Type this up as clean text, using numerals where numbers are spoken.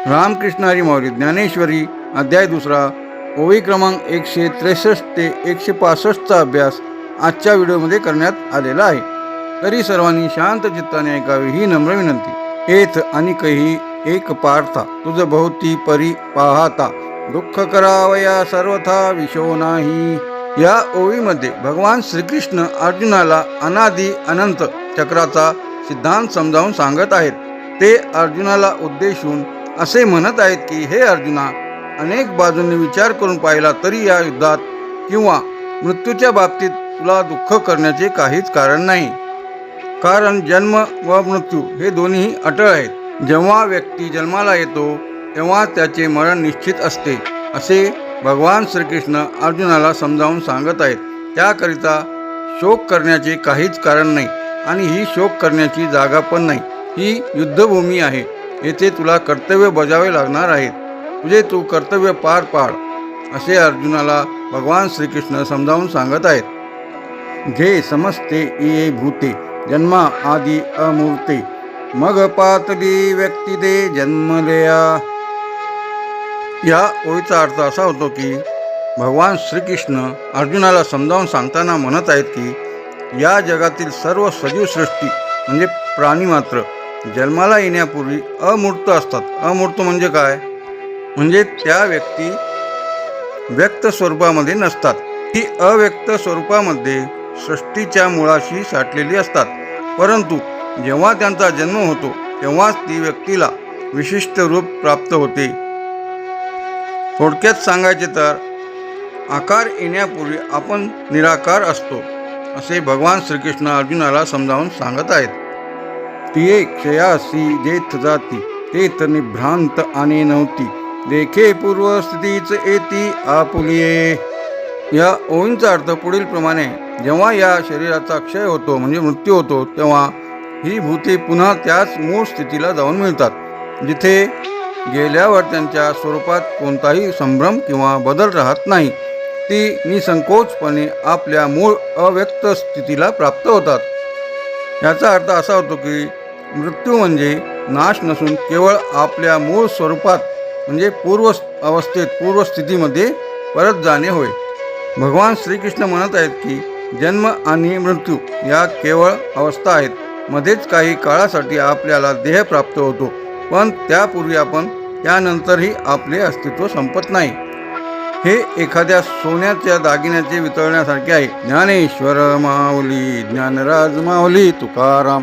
रामकृष्ण हरी माऊली ज्ञानेश्वरी अध्याय 2 ओवी क्रमांक 163 ते 165चा अभ्यास आजच्या व्हिडिओमध्ये करण्यात आलेला आहे. तरी सर्वांनी शांत चित्ताने ऐकावे ही नम्र विनंती. एथ आणि कही एक पार्था तुझ भोवती परी पाहता दुःख करावया सर्वथा विशो नाही. या ओवीमध्ये भगवान श्रीकृष्ण अर्जुनाला अनादि अनंत चक्राचा सिद्धांत समजावून सांगत आहेत. ते अर्जुनाला उद्देशून असे म्हणत आहेत की हे अर्जुना, अनेक बाजूंनी विचार करून पाहिला तरी या युद्धात किंवा मृत्यूच्या बाबतीत तुला दुःख करण्याचे काहीच कारण नाही. कारण जन्म व मृत्यू हे दोन्ही अटळ आहेत. जेव्हा व्यक्ती जन्माला येतो तेव्हा त्याचे मरण निश्चित असते असे भगवान श्रीकृष्ण अर्जुनाला समजावून सांगत आहेत. त्याकरिता शोक करण्याचे काहीच कारण नाही आणि ही शोक करण्याची जागा पण नाही. ही युद्धभूमी आहे. येथे तुला कर्तव्य बजावे लागणार आहेत. तुझे तू कर्तव्य पार पाड असे अर्जुनाला भगवान श्रीकृष्ण समजावून सांगत आहेत. घे समजते ये भूते जन्मा आदी अमूर्ते मग पातली व्यक्ती दे जन्मलेया. या ओळीचा अर्थ असा होतो की भगवान श्रीकृष्ण अर्जुनाला समजावून सांगताना म्हणत आहेत की या जगातील सर्व सजीव सृष्टी म्हणजे प्राणी मात्र जन्माला येण्यापूर्वी अमूर्त असतात. अमूर्त म्हणजे काय? म्हणजे त्या व्यक्ती व्यक्त स्वरूपामध्ये नसतात. ती अव्यक्त स्वरूपामध्ये सृष्टीच्या मुळाशी साठलेली असतात. परंतु जेव्हा त्यांचा जन्म होतो तेव्हाच ती व्यक्तीला विशिष्ट रूप प्राप्त होते. थोडक्यात सांगायचे तर आकार येण्यापूर्वी आपण निराकार असतो असे भगवान श्रीकृष्ण अर्जुनाला समजावून सांगत आहेत. तिये क्षयासी जेथ जाती तेथ निभ्रांत आणि नव्हती देखे पूर्वस्थितीच येती आपुलिये. या ओळींचा अर्थ पुढील प्रमाणे. जेव्हा या शरीराचा क्षय होतो म्हणजे मृत्यू होतो तेव्हा ही भूते पुन्हा त्याच मूळ स्थितीला जाऊन मिळतात, जिथे गेल्यावर त्यांच्या स्वरूपात कोणताही संभ्रम किंवा बदल राहत नाही. ती निसंकोचपणे आपल्या मूळ अव्यक्त स्थितीला प्राप्त होतात. याचा अर्थ असा होतो की मृत्यू म्हणजे नाश नसून केवळ आपल्या मूळ स्वरूपात म्हणजे पूर्व अवस्थेत पूर्वस्थितीमध्ये परत जाणे होय. भगवान श्रीकृष्ण म्हणत आहेत की जन्म आणि मृत्यू या केवळ अवस्था आहेत. मध्येच काही काळासाठी आपल्याला देह प्राप्त होतो, पण त्यापूर्वी आपण त्यानंतरही आपले अस्तित्व संपत नाही. हे एखाद्या सोन्याच्या दागिन्याचे वितळण्यासारखे आहे. ज्ञानेश्वर माऊली ज्ञानराज माऊली तुकाराम.